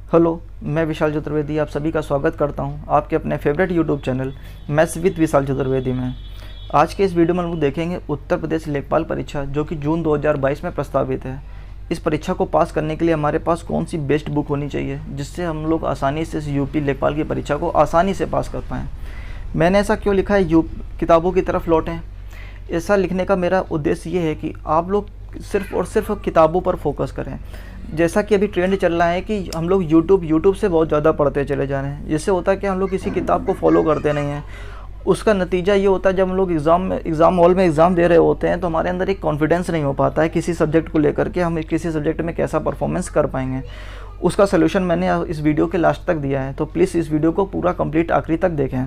Hello, मैं विशाल चतुर्वेदी आप सभी का स्वागत करता हूं आपके अपने favourite YouTube channel maths with Vishal Chaturvedi में। आज के इस वीडियो में हम लोग देखेंगे उत्तर प्रदेश लेखपाल परीक्षा जो कि जून 2022 में प्रस्तावित है। इस परीक्षा को पास करने के लिए हमारे पास कौन सी बेस्ट बुक होनी चाहिए जिससे हम लोग आसानी से इस यूपी लेखपाल की परीक्षा को आसानी से पास कर पाएँ। मैंने ऐसा क्यों लिखा है किताबों की तरफ लौटें। ऐसा लिखने का मेरा उद्देश्य ये है कि आप लोग सिर्फ़ और सिर्फ किताबों पर फोकस करें। जैसा कि अभी ट्रेंड चल रहा है कि हम लोग यूट्यूब से बहुत ज़्यादा पढ़ते चले जा रहे हैं, जिससे होता है कि हम लोग किसी किताब को फॉलो करते नहीं हैं। उसका नतीजा ये होता है जब हम लोग एग्ज़ाम हॉल में एग्ज़ाम दे रहे होते हैं तो हमारे अंदर एक कॉन्फिडेंस नहीं हो पाता है किसी सब्जेक्ट को लेकर के हम किसी सब्जेक्ट में कैसा परफॉर्मेंस कर पाएंगे। उसका सलूशन मैंने इस वीडियो के लास्ट तक दिया है, तो प्लीज़ इस वीडियो को पूरा कंप्लीट आखिरी तक देखें।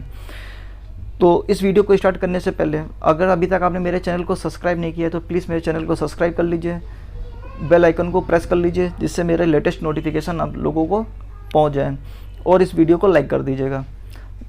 तो इस वीडियो को स्टार्ट करने से पहले अगर अभी तक आपने मेरे चैनल को सब्सक्राइब नहीं किया है तो प्लीज़ मेरे चैनल को सब्सक्राइब कर लीजिए, बेल आइकन को प्रेस कर लीजिए जिससे मेरे लेटेस्ट नोटिफिकेशन आप लोगों को पहुंच जाए, और इस वीडियो को लाइक कर दीजिएगा।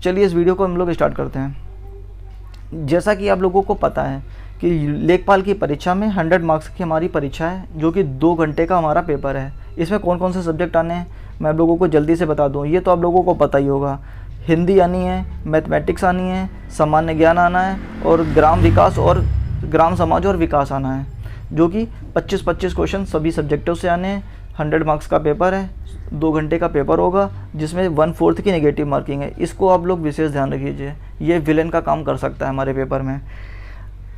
चलिए इस वीडियो को हम लोग स्टार्ट करते हैं। जैसा कि आप लोगों को पता है कि लेखपाल की परीक्षा में 100 मार्क्स की हमारी परीक्षा है जो कि 2 घंटे का हमारा पेपर है। इसमें कौन कौन से सब्जेक्ट आने हैं मैं आप लोगों को जल्दी से बता दूँ। ये तो आप लोगों को पता ही होगा, हिंदी आनी है, मैथमेटिक्स आनी है, सामान्य ज्ञान आना है और ग्राम विकास और ग्राम समाज और विकास आना है, जो कि 25-25 क्वेश्चन सभी सब्जेक्टों से आने हैं। 100 मार्क्स का पेपर है, 2 घंटे का पेपर होगा जिसमें 1/4 की नेगेटिव मार्किंग है। इसको आप लोग विशेष ध्यान रखिए, ये विलेन का काम कर सकता है हमारे पेपर में।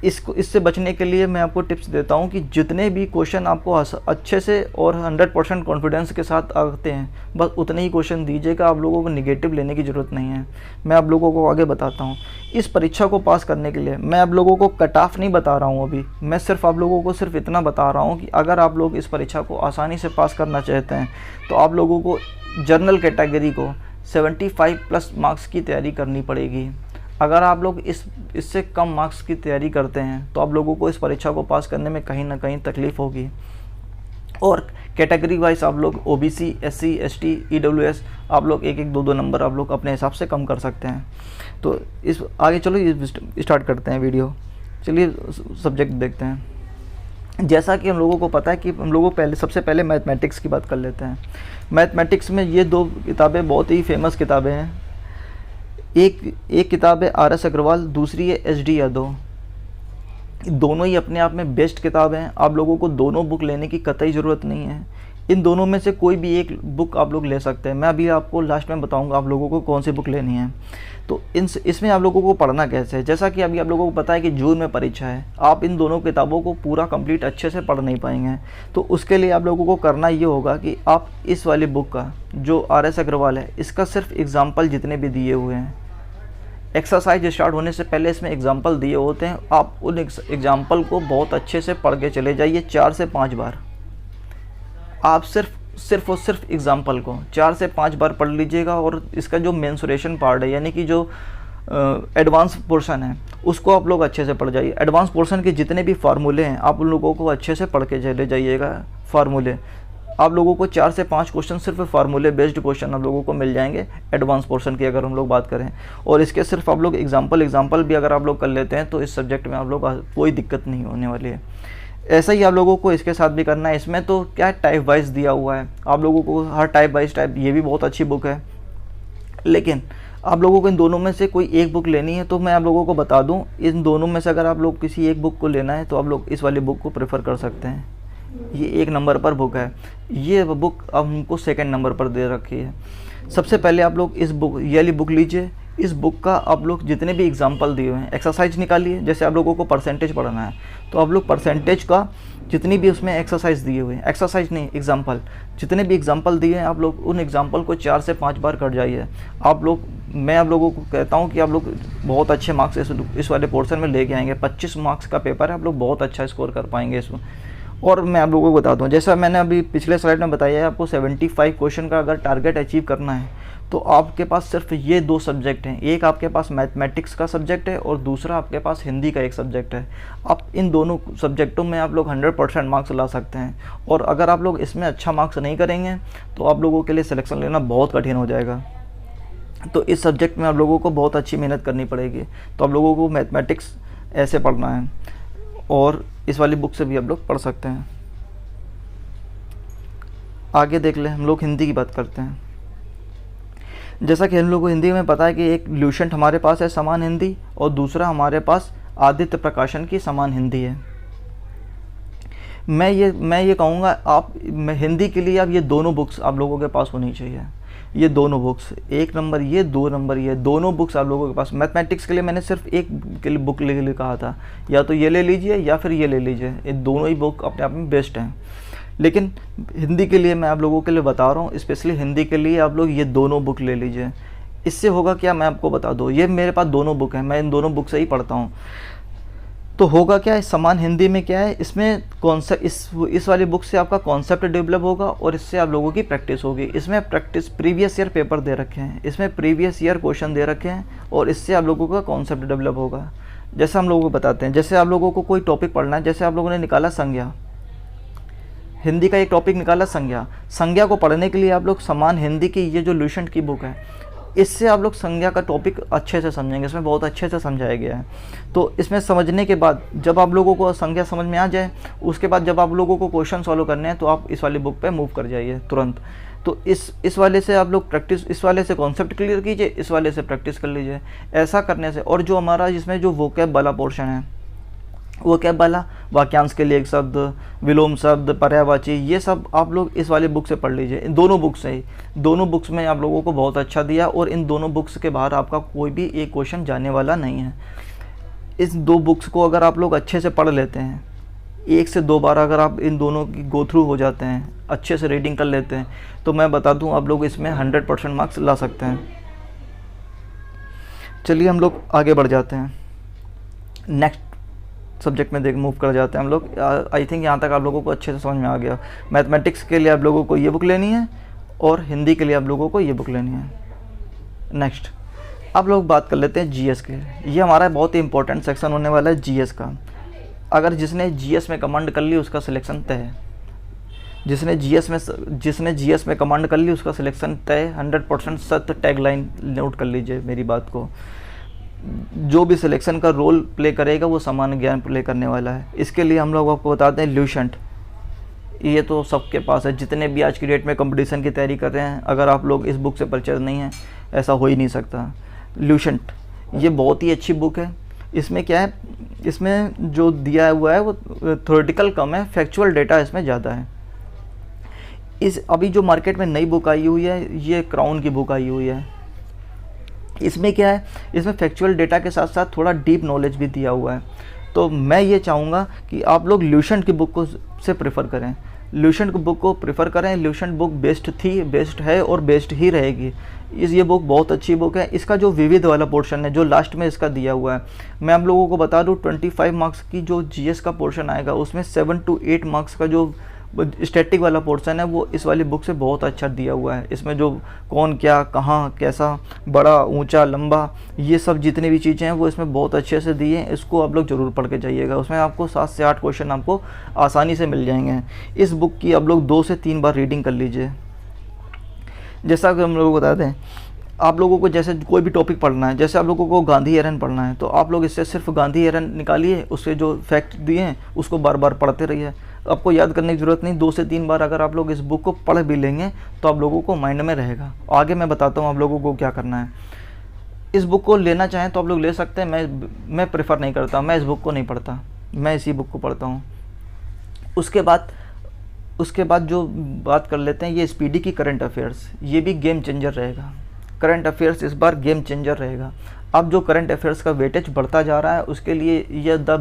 इससे बचने के लिए मैं आपको टिप्स देता हूं कि जितने भी क्वेश्चन आपको अच्छे से और 100% कॉन्फिडेंस के साथ आते हैं बस उतने ही क्वेश्चन दीजिएगा, आप लोगों को नेगेटिव लेने की ज़रूरत नहीं है। मैं आप लोगों को आगे बताता हूं। इस परीक्षा को पास करने के लिए मैं आप लोगों को कट ऑफ नहीं बता रहा हूं अभी, मैं सिर्फ आप लोगों को सिर्फ इतना बता रहा हूँ कि अगर आप लोग इस परीक्षा को आसानी से पास करना चाहते हैं तो आप लोगों को जनरल कैटेगरी को 75+ मार्क्स की तैयारी करनी पड़ेगी। अगर आप लोग इससे कम मार्क्स की तैयारी करते हैं तो आप लोगों को इस परीक्षा को पास करने में कहीं ना कहीं तकलीफ़ होगी। और कैटेगरी वाइज आप लोग OBC, SC, ST, EWS आप लोग 1-1, 2-2 नंबर आप लोग अपने हिसाब से कम कर सकते हैं। तो इस आगे चलो स्टार्ट करते हैं वीडियो। चलिए सब्जेक्ट देखते हैं। जैसा कि हम लोगों को पता है कि हम लोगों को सबसे पहले मैथमेटिक्स की बात कर लेते हैं। मैथमेटिक्स में ये 2 किताबें बहुत ही फेमस किताबें हैं। एक किताब है RS अग्रवाल, दूसरी है SD यादव। दोनों ही अपने आप में बेस्ट किताब हैं। आप लोगों को दोनों बुक लेने की कतई ज़रूरत नहीं है। इन दोनों में से कोई भी एक बुक आप लोग ले सकते हैं। मैं अभी आपको लास्ट में बताऊंगा आप लोगों को कौन सी बुक लेनी है। तो इसमें आप लोगों को पढ़ना कैसे है, जैसा कि अभी आप लोगों को पता है कि जून में परीक्षा है, आप इन दोनों किताबों को पूरा कंप्लीट अच्छे से पढ़ नहीं पाएंगे। तो उसके लिए आप लोगों को करना ये होगा कि आप इस वाली बुक का जो RS अग्रवाल है इसका सिर्फ एग्जाम्पल जितने भी दिए हुए हैं, एक्सरसाइज स्टार्ट होने से पहले इसमें एग्जाम्पल दिए होते हैं, आप उन एग्जाम्पल को बहुत अच्छे से पढ़ के चले जाइए 4 से 5 बार। आप सिर्फ और सिर्फ एग्जाम्पल को 4 से 5 बार पढ़ लीजिएगा और इसका जो मेंसुरेशन पार्ट है यानी कि जो एडवांस पोर्शन है उसको आप लोग अच्छे से पढ़ जाइए। एडवांस पोर्शन के जितने भी फार्मूले हैं आप उन लोगों को अच्छे से पढ़ के चले जाइएगा। फार्मूले आप लोगों को 4 से 5 क्वेश्चन सिर्फ फार्मूले बेस्ड क्वेश्चन आप लोगों को मिल जाएंगे एडवांस पोर्शन की अगर हम लोग बात करें। और इसके सिर्फ आप लोग एग्जाम्पल भी अगर आप लोग कर लेते हैं तो इस सब्जेक्ट में आप लोग कोई दिक्कत नहीं होने वाली है। ऐसा ही आप लोगों को इसके साथ भी करना है। इसमें तो क्या टाइप वाइज दिया हुआ है, आप लोगों को हर टाइप वाइज ये भी बहुत अच्छी बुक है। लेकिन आप लोगों को इन दोनों में से कोई एक बुक लेनी है तो मैं आप लोगों को बता दूँ, इन दोनों में से अगर आप लोग किसी एक बुक को लेना है तो आप लोग इस वाली बुक को प्रेफर कर सकते हैं। ये 1 नंबर पर बुक है। ये बुक अब हमको 2nd नंबर पर दे रखी है। सबसे पहले आप लोग ये वाली बुक लीजिए। इस बुक का आप लोग जितने भी एग्जाम्पल दिए हुए हैं एक्सरसाइज निकालिए। जैसे आप लोगों को परसेंटेज पढ़ना है तो आप लोग परसेंटेज का जितनी भी उसमें एक्सरसाइज दिए हुए हैं, एक्सरसाइज नहीं एग्जाम्पल, जितने भी एग्जाम्पल दिए हैं आप लोग उन एग्जाम्पल को 4 से 5 बार कर जाइए। मैं आप लोगों को कहता हूं कि आप लोग बहुत अच्छे मार्क्स इस वाले पोर्शन में लेके आएंगे। 25 मार्क्स का पेपर है, आप लोग बहुत अच्छा स्कोर कर पाएंगे इसमें। और मैं आप लोगों को बता दूं, जैसा मैंने अभी पिछले स्लाइड में बताया है, आपको 75 क्वेश्चन का अगर टारगेट अचीव करना है तो आपके पास सिर्फ ये 2 सब्जेक्ट हैं। एक आपके पास मैथमेटिक्स का सब्जेक्ट है और दूसरा आपके पास हिंदी का एक सब्जेक्ट है। आप इन दोनों सब्जेक्टों में आप लोग 100% मार्क्स ला सकते हैं। और अगर आप लोग इसमें अच्छा मार्क्स नहीं करेंगे तो आप लोगों के लिए सिलेक्शन लेना बहुत कठिन हो जाएगा। तो इस सब्जेक्ट में आप लोगों को बहुत अच्छी मेहनत करनी पड़ेगी। तो आप लोगों को मैथमेटिक्स ऐसे पढ़ना है और इस वाली बुक से भी आप लोग पढ़ सकते हैं। आगे देख ले, हम लोग हिंदी की बात करते हैं। जैसा कि हम लोग को हिंदी में पता है कि एक ल्यूसेंट हमारे पास है समान हिंदी, और दूसरा हमारे पास आदित्य प्रकाशन की समान हिंदी है। मैं ये कहूँगा आप हिंदी के लिए आप ये दोनों बुक्स आप लोगों के पास होनी चाहिए। ये दोनों बुक्स, 1 नंबर ये, 2 नंबर ये, दोनों बुक्स आप लोगों के पास। मैथमेटिक्स के लिए मैंने सिर्फ एक के लिए बुक ले लिए कहा था, या तो ये ले लीजिए या फिर ये ले लीजिए, ये दोनों ही बुक अपने आप में बेस्ट हैं। लेकिन हिंदी के लिए मैं आप लोगों के लिए बता रहा हूँ, स्पेशली हिंदी के लिए आप लोग ये दोनों बुक ले लीजिए। इससे होगा क्या, मैं आपको बता दूँ, ये मेरे पास दोनों बुक हैं, मैं इन दोनों बुक से ही पढ़ता हूँ। तो होगा क्या, समान हिंदी में क्या है, इसमें कॉन्सेप्ट, इस वाली बुक से आपका कॉन्सेप्ट डेवलप होगा और इससे आप लोगों की प्रैक्टिस होगी। इसमें प्रैक्टिस प्रीवियस ईयर पेपर दे रखे हैं, इसमें प्रीवियस ईयर क्वेश्चन दे रखे हैं, और इससे आप लोगों का कॉन्सेप्ट डेवलप होगा। जैसे हम लोगों को बताते हैं, जैसे आप लोगों को कोई टॉपिक पढ़ना है, जैसे आप लोगों ने निकाला संज्ञा, हिंदी का एक टॉपिक निकाला संज्ञा। संज्ञा को पढ़ने के लिए आप लोग समान हिंदी की ये जो ल्यूसेंट की बुक है, इससे आप लोग संज्ञा का टॉपिक अच्छे से समझेंगे। इसमें बहुत अच्छे से समझाया गया है। तो इसमें समझने के बाद जब आप लोगों को संज्ञा समझ में आ जाए, उसके बाद जब आप लोगों को क्वेश्चन सॉल्व करने हैं, तो आप इस वाली बुक पे मूव कर जाइए तुरंत। तो इस वाले से आप लोग प्रैक्टिस, इस वाले से कॉन्सेप्ट क्लियर कीजिए, इस वाले से प्रैक्टिस कर लीजिए। ऐसा करने से, और जो हमारा जिसमें जो वोकैब वाला पोर्शन है, वो क्या वाला, वाक्यांश के लिए एक शब्द, विलोम शब्द, पर्यायवाची, ये सब आप लोग इस वाली बुक से पढ़ लीजिए। इन दोनों बुक से ही, दोनों बुक्स में आप लोगों को बहुत अच्छा दिया, और इन दोनों बुक्स के बाहर आपका कोई भी एक क्वेश्चन जाने वाला नहीं है। इस 2 बुक्स को अगर आप लोग अच्छे से पढ़ लेते हैं, 1 से 2 बार अगर आप इन दोनों की गो थ्रू हो जाते हैं, अच्छे से रीडिंग कर लेते हैं, तो मैं बता दूं आप लोग इसमें 100% मार्क्स ला सकते हैं। चलिए हम लोग आगे बढ़ जाते हैं, नेक्स्ट सब्जेक्ट में मूव कर जाते हैं हम लोग। आई थिंक यहाँ तक आप लोगों को अच्छे से समझ में आ गया। मैथमेटिक्स के लिए आप लोगों को ये बुक लेनी है, और हिंदी के लिए आप लोगों को ये बुक लेनी है। नेक्स्ट आप लोग बात कर लेते हैं जीएस के। ये हमारा बहुत ही इंपॉर्टेंट सेक्शन होने वाला है जीएस का। अगर जिसने जीएस में कमांड कर ली उसका सिलेक्शन तय है। जिसने जीएस में कमांड कर ली उसका सिलेक्शन तय, 100% सत्य। टैगलाइन नोट कर लीजिए मेरी बात को। जो भी सिलेक्शन का रोल प्ले करेगा वो सामान्य ज्ञान प्ले करने वाला है। इसके लिए हम लोग आपको बताते हैं ल्यूसेंट। ये तो सबके पास है, जितने भी आज की डेट में कंपटीशन की तैयारी कर रहे हैं, अगर आप लोग इस बुक से परिचित नहीं हैं, ऐसा हो ही नहीं सकता। ल्यूसेंट ये बहुत ही अच्छी बुक है। इसमें क्या है, इसमें जो दिया हुआ है वो थ्योरेटिकल कम है, फैक्चुअल डेटा इसमें ज़्यादा है। इस अभी जो मार्केट में नई बुक आई हुई है, ये क्राउन की बुक आई हुई है। इसमें क्या है, इसमें फैक्चुअल डेटा के साथ साथ थोड़ा डीप नॉलेज भी दिया हुआ है। तो मैं ये चाहूँगा कि आप लोग ल्यूसेंट की बुक को से प्रेफर करें, ल्यूसेंट की बुक को प्रेफर करें। ल्यूसेंट बुक बेस्ट है और बेस्ट ही रहेगी। ये बुक बहुत अच्छी बुक है। इसका जो विविध वाला पोर्शन है, जो लास्ट में इसका दिया हुआ है, मैं आप लोगों को बता दूँ 25 मार्क्स की जो जीएस का पोर्शन आएगा, उसमें 7 to 8 मार्क्स का जो स्टैटिक वाला पोर्शन है वो इस वाली बुक से बहुत अच्छा दिया हुआ है। इसमें जो कौन क्या कहाँ कैसा, बड़ा ऊंचा लंबा, ये सब जितनी भी चीज़ें हैं वो इसमें बहुत अच्छे से दी हैं। इसको आप लोग ज़रूर पढ़ के जाइएगा। उसमें आपको 7 से 8 क्वेश्चन आपको आसानी से मिल जाएंगे। इस बुक की आप लोग 2 से 3 बार रीडिंग कर लीजिए। जैसा कि हम लोग बताते हैं, आप लोगों को जैसे कोई भी टॉपिक पढ़ना है, जैसे आप लोगों को गांधी एरन पढ़ना है, तो आप लोग इससे सिर्फ गांधी एरन निकालिए, उससे जो फैक्ट दिए हैं उसको बार बार पढ़ते रहिए। आपको याद करने की ज़रूरत नहीं, 2 से 3 बार अगर आप लोग इस बुक को पढ़ भी लेंगे तो आप लोगों को माइंड में रहेगा। आगे मैं बताता हूँ आप लोगों को क्या करना है। इस बुक को लेना चाहें तो आप लोग ले सकते हैं। मैं प्रेफर नहीं करता, मैं इस बुक को नहीं पढ़ता, मैं इसी बुक को पढ़ता हूँ। उसके बाद जो बात कर लेते हैं, ये स्पीडी की करंट अफेयर्स, ये भी गेम चेंजर रहेगा। करंट अफेयर्स इस बार गेम चेंजर रहेगा। अब जो करंट अफेयर्स का वेटेज बढ़ता जा रहा है, उसके लिए ये द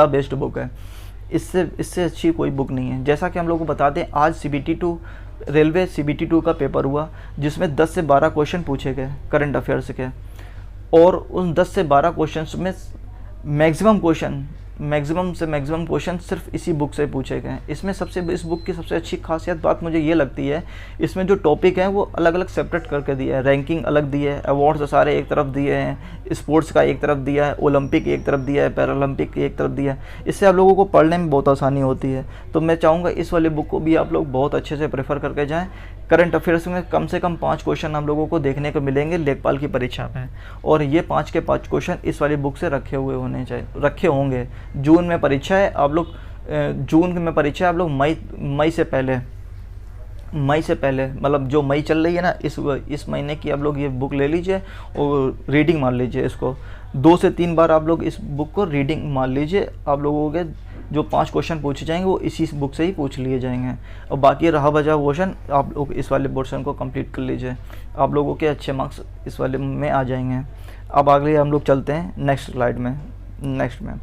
बेस्ट बुक है। इससे अच्छी कोई बुक नहीं है। जैसा कि हम लोग को बता दें, आज CBT2 रेलवे CBT2 का पेपर हुआ, जिसमें 10 से 12 क्वेश्चन पूछे गए करंट अफेयर्स के, और उन 10 से 12 क्वेश्चन में मैक्सिमम क्वेश्चन सिर्फ इसी बुक से पूछे गए। इस बुक की सबसे अच्छी खासियत बात मुझे ये लगती है, इसमें जो टॉपिक हैं वो अलग अलग सेपरेट करके दिया है। रैंकिंग अलग दी है, अवार्ड्स सारे एक तरफ दिए हैं, स्पोर्ट्स का एक तरफ दिया है, ओलंपिक एक तरफ दिया है, पैरालंपिक एक तरफ दिया है। इससे आप लोगों को पढ़ने में बहुत आसानी होती है। तो मैं चाहूँगा इस वाली बुक को भी आप लोग बहुत अच्छे से प्रेफर करके जाएँ। करंट अफेयर्स में कम से कम 5 क्वेश्चन हम लोगों को देखने को मिलेंगे लेखपाल की परीक्षा में, और ये 5 के 5 क्वेश्चन इस वाली बुक से रखे होंगे। जून में परीक्षा है, आप लोग मई से पहले मई से पहले, मतलब जो मई चल रही है ना, इस महीने की आप लोग ये बुक ले लीजिए और रीडिंग मार लीजिए। इसको 2 से 3 बार आप लोग इस बुक को रीडिंग मार लीजिए। आप लोगों के जो 5 क्वेश्चन पूछे जाएंगे वो इसी बुक से ही पूछ लिए जाएंगे, और बाकी रहा बचा क्वेश्चन आप लोग इस वाले पोर्शन को कंप्लीट कर लीजिए। आप लोगों के अच्छे मार्क्स इस वाले में आ जाएंगे। अब आगे हम लोग चलते हैं नेक्स्ट स्लाइड में। नेक्स्ट में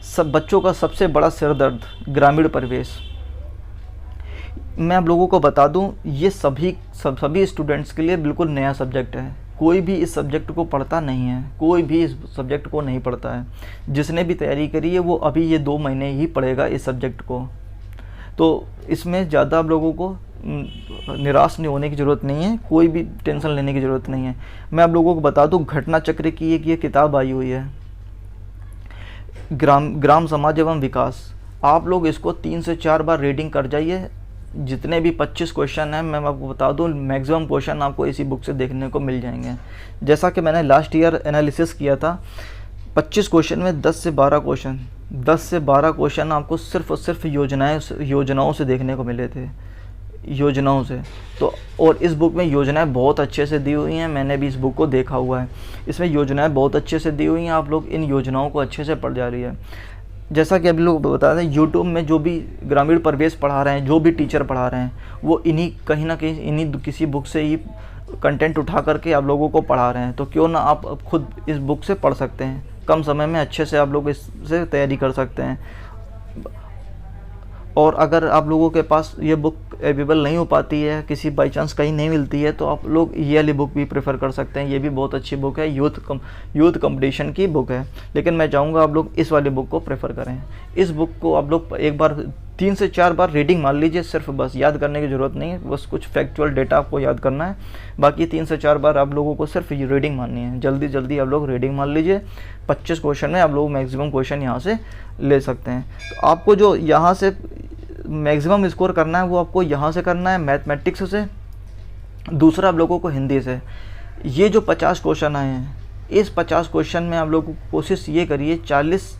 सब बच्चों का सबसे बड़ा सिरदर्द, ग्रामीण परिवेश। मैं आप लोगों को बता दूं, ये सभी स्टूडेंट्स के लिए बिल्कुल नया सब्जेक्ट है। कोई भी इस सब्जेक्ट को पढ़ता नहीं है, कोई भी इस सब्जेक्ट को नहीं पढ़ता है। जिसने भी तैयारी करी है वो अभी ये 2 महीने ही पढ़ेगा इस सब्जेक्ट को। तो इसमें ज़्यादा आप लोगों को निराश नहीं होने की ज़रूरत नहीं है, कोई भी टेंशन लेने की ज़रूरत नहीं है। मैं आप लोगों को बता दूं, घटना चक्र की एक ये किताब आई हुई है, ग्राम समाज एवं विकास। आप लोग इसको 3 से 4 बार रीडिंग कर जाइए। जितने भी 25 क्वेश्चन हैं, मैं आपको बता दूं, मैक्सिमम क्वेश्चन आपको इसी बुक से देखने को मिल जाएंगे। जैसा कि मैंने लास्ट ईयर एनालिसिस किया था, 25 क्वेश्चन में 10 से 12 क्वेश्चन आपको सिर्फ और सिर्फ योजनाओं से देखने को मिले थे, योजनाओं से। तो और इस बुक में योजनाएं बहुत अच्छे से दी हुई हैं, मैंने भी इस बुक को देखा हुआ है। इसमें योजनाएं बहुत अच्छे से दी हुई हैं, आप लोग इन योजनाओं को अच्छे से पढ़ जा रही है। जैसा कि अभी लोग बता रहे हैं, यूट्यूब में जो भी ग्रामीण परिवेश पढ़ा रहे हैं, जो भी टीचर पढ़ा रहे हैं, वो कहीं ना कहीं इन्हीं किसी बुक से ही कंटेंट उठा करके आप लोगों को पढ़ा रहे हैं। तो क्यों ना आप खुद इस बुक से पढ़ सकते हैं, कम समय में अच्छे से आप लोग इससे तैयारी कर सकते हैं। और अगर आप लोगों के पास ये बुक अवेलेबल नहीं हो पाती है, किसी बाई चांस कहीं नहीं मिलती है, तो आप लोग ये वाली बुक भी प्रेफर कर सकते हैं। ये भी बहुत अच्छी बुक है, यूथ कंपटीशन की बुक है। लेकिन मैं चाहूँगा आप लोग इस वाली बुक को प्रेफर करें। इस बुक को आप लोग एक बार 3 से 4 बार रीडिंग मान लीजिए, सिर्फ बस याद करने की ज़रूरत नहीं है, बस कुछ फैक्चुअल डेटा आपको याद करना है। बाकी 3 से 4 बार आप लोगों को सिर्फ रीडिंग माननी है। जल्दी आप लोग रीडिंग मान लीजिए। 25 क्वेश्चन में आप लोग मैक्सिमम क्वेश्चन यहाँ से ले सकते हैं। तो आपको जो यहाँ से मैक्सिमम स्कोर करना है वो आपको यहाँ से करना है, मैथमेटिक्स से। दूसरा आप लोगों को हिंदी से। ये जो 50 क्वेश्चन आए हैं, इस 50 क्वेश्चन में आप लोगों को कोशिश ये करिए 40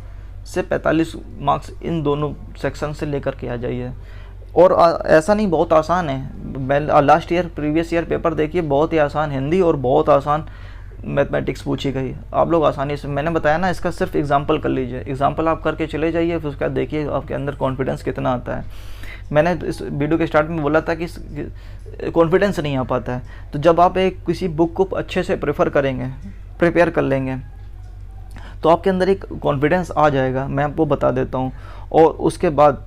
से 45 मार्क्स इन दोनों सेक्शन से लेकर के आ जाइए। और ऐसा नहीं, बहुत आसान है। मैं last year previous year paper देखिए, बहुत ही आसान हिंदी और बहुत आसान मैथमेटिक्स पूछी गई। आप लोग आसानी से, मैंने बताया ना, इसका सिर्फ एग्जांपल कर लीजिए। एग्जांपल आप करके चले जाइए, फिर उसके बाद देखिए आपके अंदर कॉन्फिडेंस कितना आता है। मैंने इस वीडियो के स्टार्ट में बोला था कि कॉन्फिडेंस नहीं आ पाता है। तो जब आप किसी बुक को अच्छे से प्रिपेयर कर लेंगे, तो आपके अंदर एक कॉन्फिडेंस आ जाएगा, मैं आपको बता देता हूँ। और उसके बाद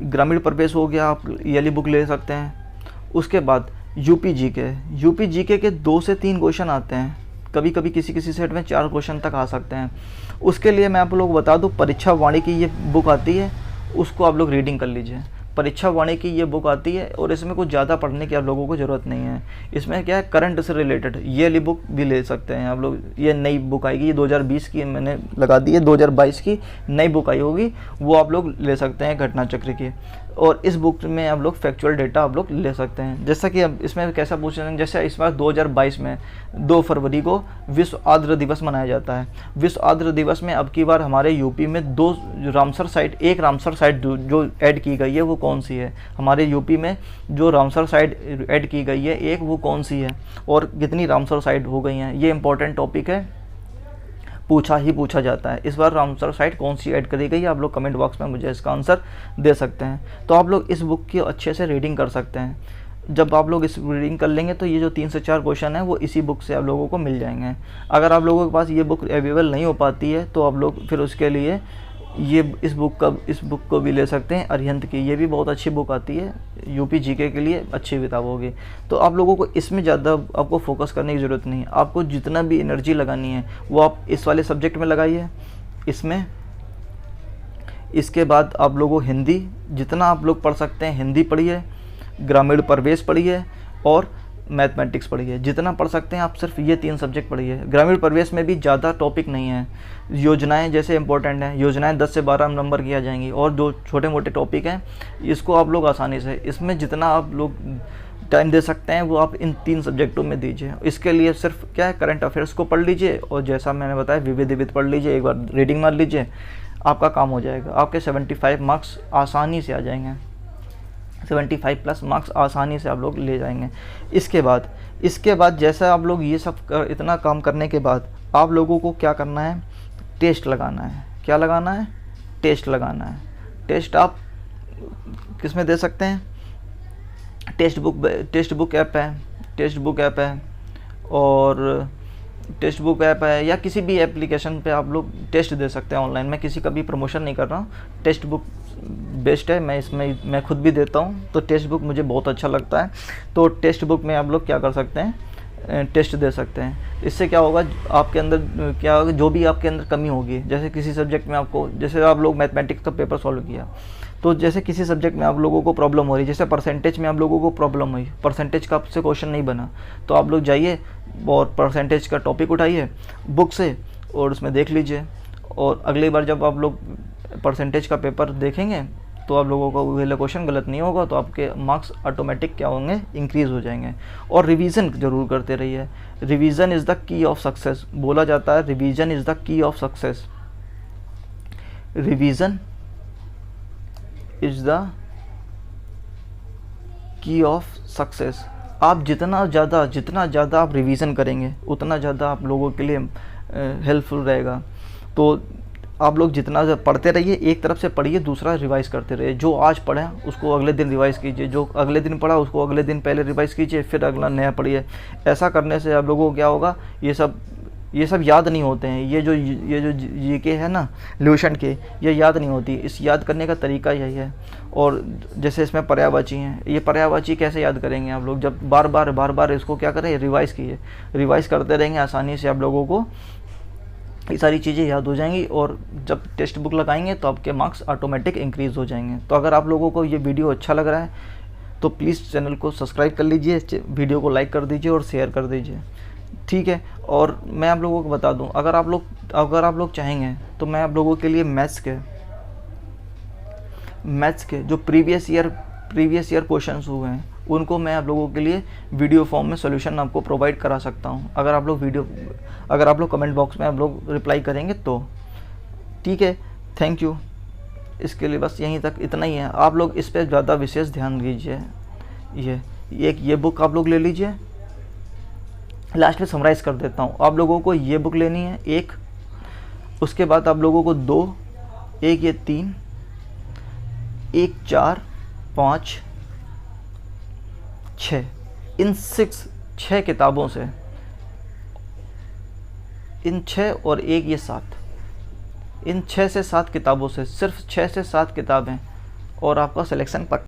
ग्रामीण परिवेश हो गया, आप ये वाली बुक ले सकते हैं। उसके बाद यूपी जीके के 2 से 3 क्वेश्चन आते हैं, कभी कभी किसी सेट में 4 क्वेश्चन तक आ सकते हैं। उसके लिए मैं आप लोग बता दूं, परीक्षा वाणी की ये बुक आती है, उसको आप लोग रीडिंग कर लीजिए। परीक्षा वाणी की ये बुक आती है और इसमें कुछ ज़्यादा पढ़ने की आप लोगों को ज़रूरत नहीं है। इसमें क्या है, करंट से रिलेटेड ये वाली बुक भी ले सकते हैं आप लोग। ये नई बुक आएगी, ये 2020 की मैंने लगा दी है, 2022 की नई बुक आई होगी, वो आप लोग ले सकते हैं, घटना चक्र की। और इस बुक में आप लोग फैक्चुअल डेटा आप लोग ले सकते हैं। जैसा कि अब इसमें कैसा पूछ रहे हैं, जैसे इस बार 2022 में 2 फरवरी को विश्व आर्द्र दिवस मनाया जाता है। विश्व आर्द्र दिवस में अब की बार हमारे यूपी में एक रामसर साइट जो ऐड की गई है वो कौन सी है। हमारे यूपी में जो रामसर साइट ऐड की गई है एक, वो कौन सी है और कितनी रामसर साइट हो गई हैं, ये इंपॉर्टेंट टॉपिक है, पूछा जाता है। इस बार रामसर साइट कौन सी ऐड करी गई है, आप लोग कमेंट बॉक्स में मुझे इसका आंसर दे सकते हैं। तो आप लोग इस बुक की अच्छे से रीडिंग कर सकते हैं। जब आप लोग इस रीडिंग कर लेंगे तो ये जो 3 से 4 क्वेश्चन है वो इसी बुक से आप लोगों को मिल जाएंगे। अगर आप लोगों के पास ये बुक अवेलेबल नहीं हो पाती है तो आप लोग फिर उसके लिए इस बुक को भी ले सकते हैं, अरिहंत की। ये भी बहुत अच्छी बुक आती है, यूपी जीके के लिए अच्छी किताब होगी। तो आप लोगों को इसमें ज़्यादा आपको फोकस करने की ज़रूरत नहीं है। आपको जितना भी एनर्जी लगानी है वो आप इस वाले सब्जेक्ट में लगाइए, इसमें। इसके बाद आप लोगों को हिंदी, जितना आप लोग पढ़ सकते हैं हिंदी पढ़िए, ग्रामीण परिवेश पढ़िए और मैथमेटिक्स पढ़िए। जितना पढ़ सकते हैं आप सिर्फ ये 3 सब्जेक्ट पढ़िए। ग्रामीण परिवेश में भी ज़्यादा टॉपिक नहीं है, योजनाएं जैसे इंपॉर्टेंट हैं, योजनाएं 10 से 12 नंबर की आ जाएंगी। और जो छोटे मोटे टॉपिक हैं इसको आप लोग आसानी से, इसमें जितना आप लोग टाइम दे सकते हैं वो आप इन 3 सब्जेक्टों में दीजिए। इसके लिए सिर्फ क्या है, करंट अफेयर्स को पढ़ लीजिए और जैसा मैंने बताया विविध पढ़ लीजिए, एक बार रीडिंग मार लीजिए, आपका काम हो जाएगा। आपके 75 मार्क्स आसानी से आ जाएंगे। 75 प्लस मार्क्स आसानी से आप लोग ले जाएंगे। इसके बाद जैसा आप लोग ये सब इतना काम करने के बाद आप लोगों को क्या करना है, टेस्ट लगाना है। क्या लगाना है? टेस्ट लगाना है। टेस्ट आप किस में दे सकते हैं? टेस्ट बुक ऐप है और टेक्स्ट बुक ऐप है या किसी भी एप्लीकेशन पे आप लोग टेस्ट दे सकते हैं ऑनलाइन। मैं किसी का भी प्रमोशन नहीं कर रहा हूँ, टेक्स्ट बुक बेस्ट है। मैं खुद भी देता हूँ, तो टेक्स्ट बुक मुझे बहुत अच्छा लगता है। तो टेक्स्ट बुक में आप लोग क्या कर सकते हैं, टेस्ट दे सकते हैं। इससे क्या होगा, आपके अंदर क्या होगा, जो भी आपके अंदर कमी होगी, जैसे किसी सब्जेक्ट में आपको, जैसे आप लोग मैथमेटिक्स का पेपर सॉल्व किया, तो जैसे किसी सब्जेक्ट में आप लोगों को प्रॉब्लम हो रही, जैसे परसेंटेज में आप लोगों को प्रॉब्लम हुई, परसेंटेज का आपसे क्वेश्चन नहीं बना, तो आप लोग जाइए और परसेंटेज का टॉपिक उठाइए बुक से और उसमें देख लीजिए। और अगली बार जब आप लोग परसेंटेज का पेपर देखेंगे तो आप लोगों को पहले क्वेश्चन गलत नहीं होगा, तो आपके मार्क्स ऑटोमेटिक क्या होंगे, इंक्रीज़ हो जाएंगे। और रिवीजन ज़रूर करते रहिए। Revision is the key of success बोला जाता है। Revision is the key of success. Revision is the key of success. आप जितना ज़्यादा आप रिवीजन करेंगे उतना ज़्यादा आप लोगों के लिए हेल्पफुल रहेगा। तो आप लोग जितना पढ़ते रहिए, एक तरफ से पढ़िए, दूसरा रिवाइज़ करते रहिए। जो आज पढ़ा उसको अगले दिन रिवाइज़ कीजिए, जो अगले दिन पढ़ा उसको अगले दिन पहले रिवाइज़ कीजिए, फिर अगला नया पढ़िए। ऐसा करने से आप लोगों को क्या होगा, ये सब याद नहीं होते हैं। ये जो जीके है ना, ल्यूशन के, ये याद नहीं होती। इस याद करने का तरीका यही है। और जैसे इसमें पर्यायवाची हैं, ये पर्यायवाची कैसे याद करेंगे आप लोग, जब बार बार इसको क्या करें, रिवाइज़ कीजिए। रिवाइज़ करते रहेंगे, आसानी से आप लोगों को ये सारी चीज़ें याद हो जाएंगी। और जब टेक्स्ट बुक लगाएंगे तो आपके मार्क्स ऑटोमेटिक इंक्रीज़ हो जाएंगे। तो अगर आप लोगों को ये वीडियो अच्छा लग रहा है तो प्लीज़ चैनल को सब्सक्राइब कर लीजिए, वीडियो को लाइक कर दीजिए और शेयर कर दीजिए, ठीक है। और मैं आप लोगों को बता दूं, अगर आप लोग चाहेंगे तो मैं आप लोगों के लिए मैथ्स के जो प्रीवियस ईयर क्वेश्चंस हुए हैं उनको मैं आप लोगों के लिए वीडियो फॉर्म में सॉल्यूशन आपको प्रोवाइड करा सकता हूं, अगर आप लोग कमेंट बॉक्स में आप लोग रिप्लाई करेंगे तो, ठीक है। Thank you. इसके लिए बस यहीं तक इतना ही है। आप लोग इस पर ज़्यादा विशेष ध्यान दीजिए। ये बुक आप लोग ले लीजिए। लास्ट में समराइज़ कर देता हूँ। आप लोगों को ये बुक लेनी है एक, उसके बाद आप लोगों को 2, एक ये 3, एक 4, 5, 6, इन 6 किताबों से, इन 6 और एक ये 7, इन 6 से 7 किताबों से, सिर्फ 6 से 7 किताबें और आपका सिलेक्शन पक्का।